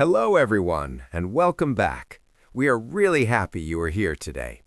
Hello, everyone, and welcome back. We are really happy you are here today.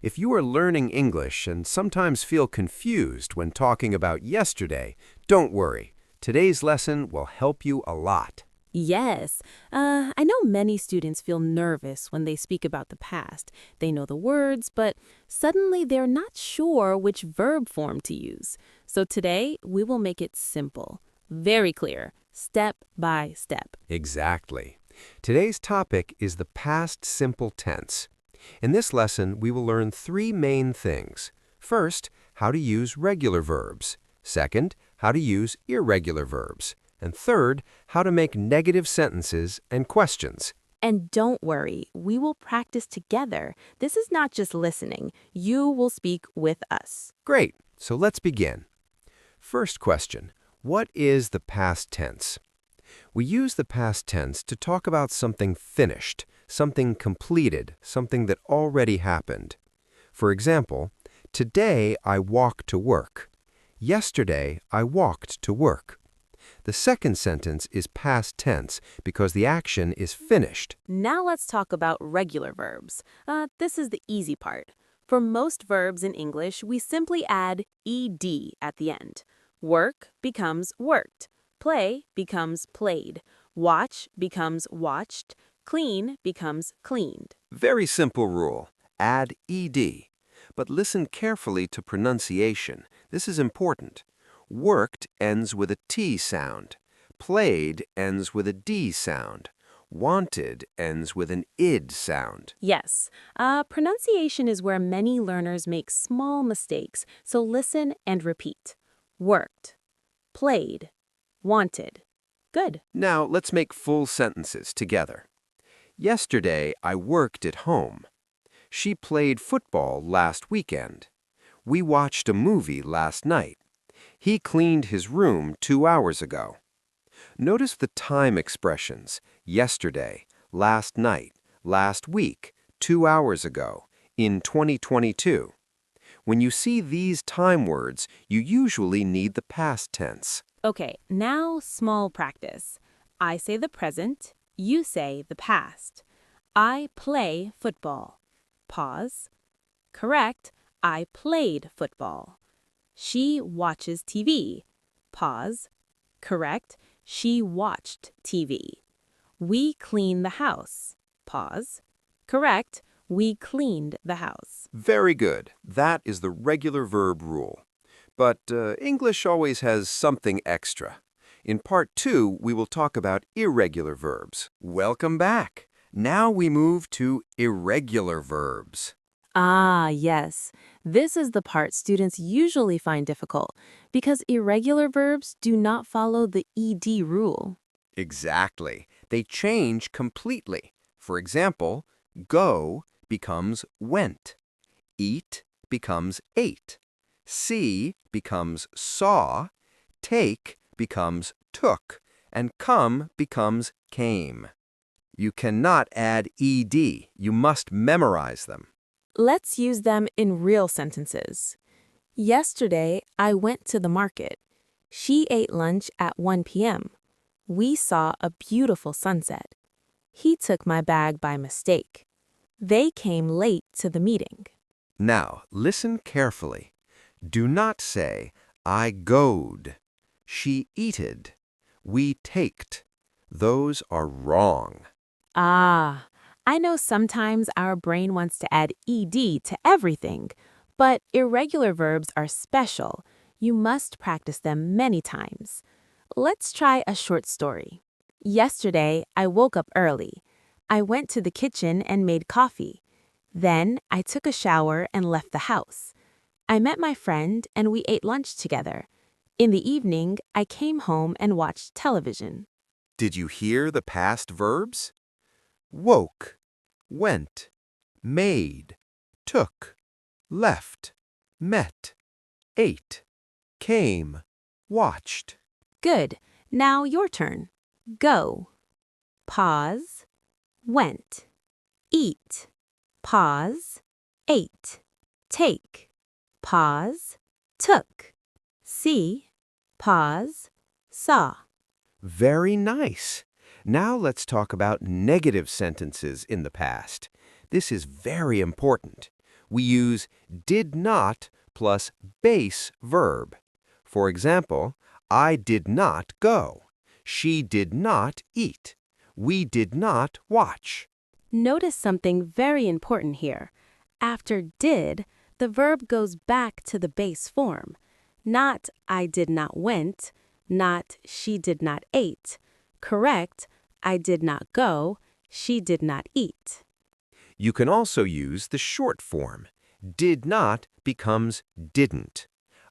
If you are learning English and sometimes feel confused when talking about yesterday, don't worry. Today's lesson will help you a lot. Yes. I know many students feel nervous when they speak about the past. They know the words, but suddenly they're not sure which verb form to use. So today, we will make it simple, very clear, step by step. Exactly. Today's topic is the past simple tense. In this lesson, we will learn three main things. First, how to use regular verbs. Second, how to use irregular verbs. And third, how to make negative sentences and questions. And don't worry, we will practice together. This is not just listening. You will speak with us. Great, so let's begin. First question, what is the past tense? We use the past tense to talk about something finished, something completed, something that already happened. For example, today I walk to work. Yesterday I walked to work. The second sentence is past tense because the action is finished. Now let's talk about regular verbs. This is the easy part. For most verbs in English, we simply add ed at the end. Work becomes worked. Play becomes played. Watch becomes watched. Clean becomes cleaned. Very simple rule. Add ed. But listen carefully to pronunciation. This is important. Worked ends with a T sound. Played ends with a D sound. Wanted ends with an id sound. Yes, pronunciation is where many learners make small mistakes, so listen and repeat. Worked. Played. Wanted. Good. Now let's make full sentences together. Yesterday I worked at home. She played football last weekend. We watched a movie last night. He cleaned his room 2 hours ago. Notice the time expressions, yesterday, last night, last week, 2 hours ago, in 2022. When you see these time words, you usually need the past tense. Okay, now small practice. I say the present, you say the past. I play football. Pause. Correct, I played football. She watches TV. Pause. Correct, she watched TV. We clean the house. Pause. Correct, we cleaned the house. Very good. That is the regular verb rule. But English always has something extra. In Part 2, we will talk about irregular verbs. Welcome back. Now we move to irregular verbs. Ah, yes. This is the part students usually find difficult because irregular verbs do not follow the ed rule. Exactly. They change completely. For example, go becomes went. Eat becomes ate. See becomes saw. Take becomes took. And come becomes came. You cannot add ed. You must memorize them. Let's use them in real sentences. Yesterday, I went to the market. She ate lunch at 1 p.m. We saw a beautiful sunset. He took my bag by mistake. They came late to the meeting. Now, listen carefully. Do not say, I goed. She eated. We taked. Those are wrong. Ah, I know sometimes our brain wants to add ed to everything, but irregular verbs are special. You must practice them many times. Let's try a short story. Yesterday, I woke up early. I went to the kitchen and made coffee. Then, I took a shower and left the house. I met my friend and we ate lunch together. In the evening, I came home and watched television. Did you hear the past verbs? Woke, went, made, took, left, met, ate, came, watched. Good. Now your turn. Go. Pause. Went. Eat. Pause. Ate. Take. Pause. Took. See. Pause. Saw. Very nice. Now let's talk about negative sentences in the past. This is very important. We use did not plus base verb. For example, I did not go. She did not eat. We did not watch. Notice something very important here. After did, the verb goes back to the base form. Not I did not went, not she did not ate. Correct, I did not go, she did not eat. You can also use the short form. Did not becomes didn't.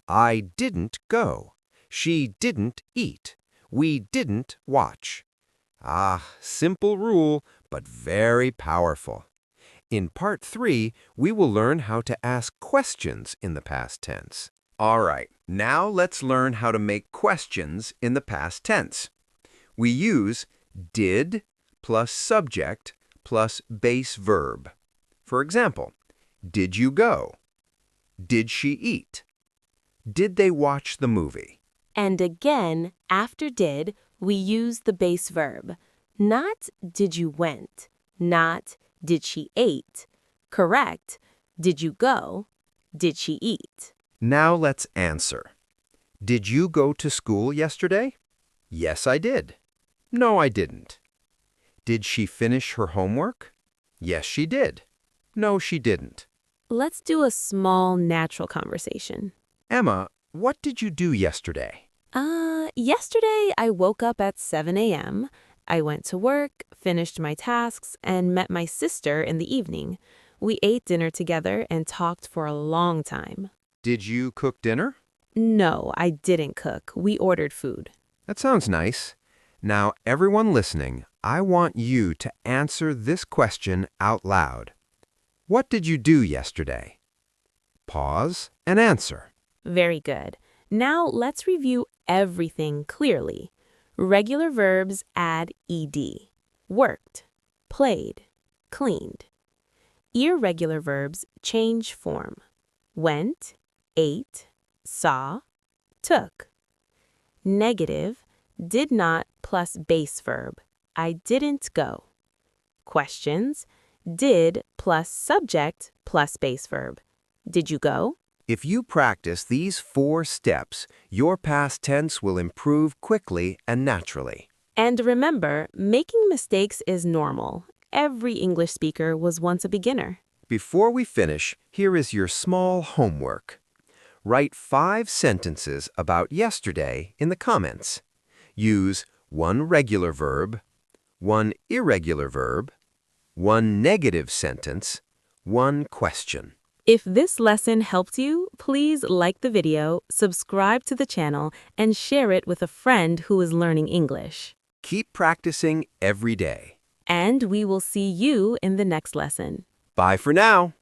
I didn't go. She didn't eat. We didn't watch. Ah, simple rule, but very powerful. In Part 3, we will learn how to ask questions in the past tense. All right, now let's learn how to make questions in the past tense. We use did plus subject plus base verb. For example, did you go? Did she eat? Did they watch the movie? And again, after did, we use the base verb. Not did you went, not did she ate. Correct, did you go, did she eat. Now let's answer. Did you go to school yesterday? Yes, I did. No, I didn't. Did she finish her homework? Yes, she did. No, she didn't. Let's do a small natural conversation. Emma, what did you do yesterday? Yesterday I woke up at 7 a.m. I went to work, finished my tasks, and met my sister in the evening. We ate dinner together and talked for a long time. Did you cook dinner? No, I didn't cook. We ordered food. That sounds nice. Now, everyone listening, I want you to answer this question out loud. What did you do yesterday? Pause and answer. Very good. Now let's review everything clearly. Regular verbs add ed. Worked, played, cleaned. Irregular verbs change form. Went, ate, saw, took. Negative, did not plus base verb. I didn't go. Questions, did plus subject plus base verb. Did you go? If you practice these 4 steps, your past tense will improve quickly and naturally. And remember, making mistakes is normal. Every English speaker was once a beginner. Before we finish, here is your small homework. Write 5 sentences about yesterday in the comments. Use 1 regular verb, 1 irregular verb, 1 negative sentence, 1 question. If this lesson helped you, please like the video, subscribe to the channel, and share it with a friend who is learning English. Keep practicing every day. And we will see you in the next lesson. Bye for now.